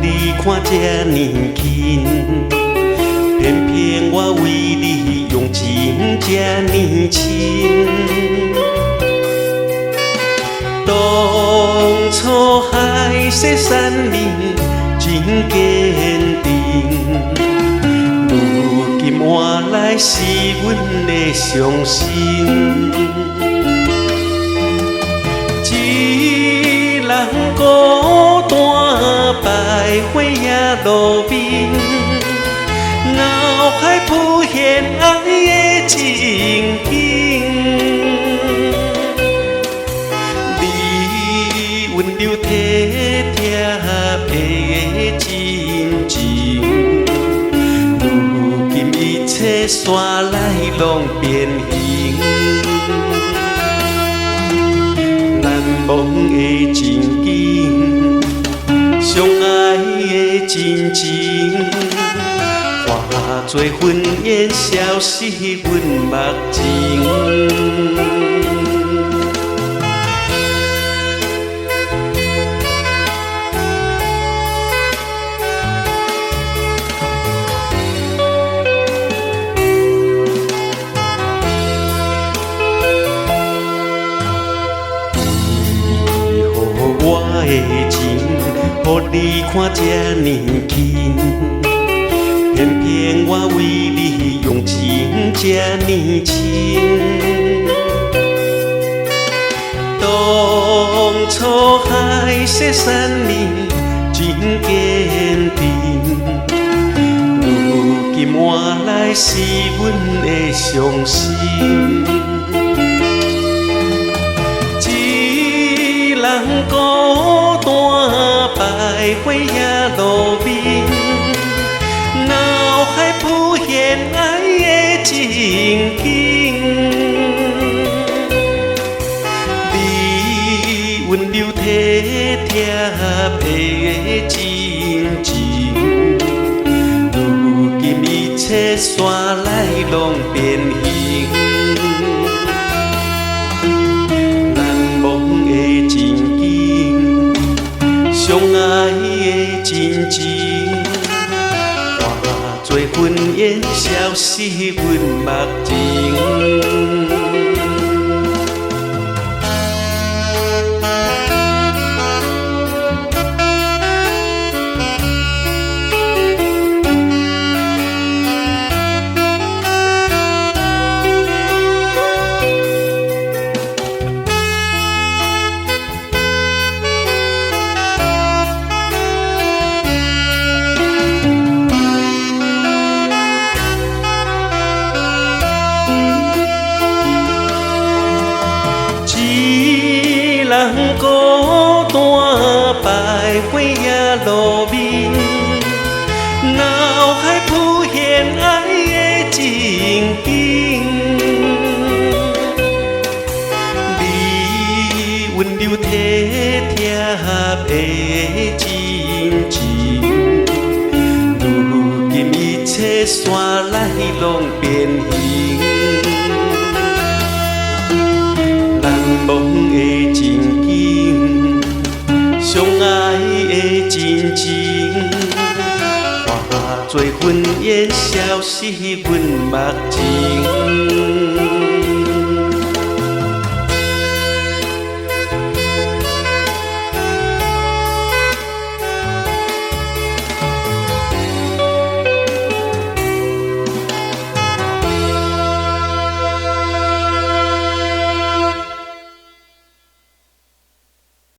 你看这呢近，偏偏我为你用情这呢深。当初海誓山盟真坚定，如今换来是阮的伤心。一人孤单徘徊夜路边，脑海浮现爱的情景。你温柔体贴的真情，如今一切煞来拢变形。难忘的情景，相爱的真情，化作云烟消失阮目前。我的情，予你看这呢近，偏偏我为你用情这呢深。当初海誓山盟真坚定，如今换来是阮的伤心。人孤单徘徊夜路边，脑海浮现爱的情景。你温柔体贴的真情，如今一切煞来拢变形。相爱的真情，化作云烟消失阮目前。人孤单徘徊夜路边，脑海浮现爱的情景。你温柔体贴的真情，如今一切煞来拢变形。难忘的情景，相爱的真情，化作云烟消失阮目前。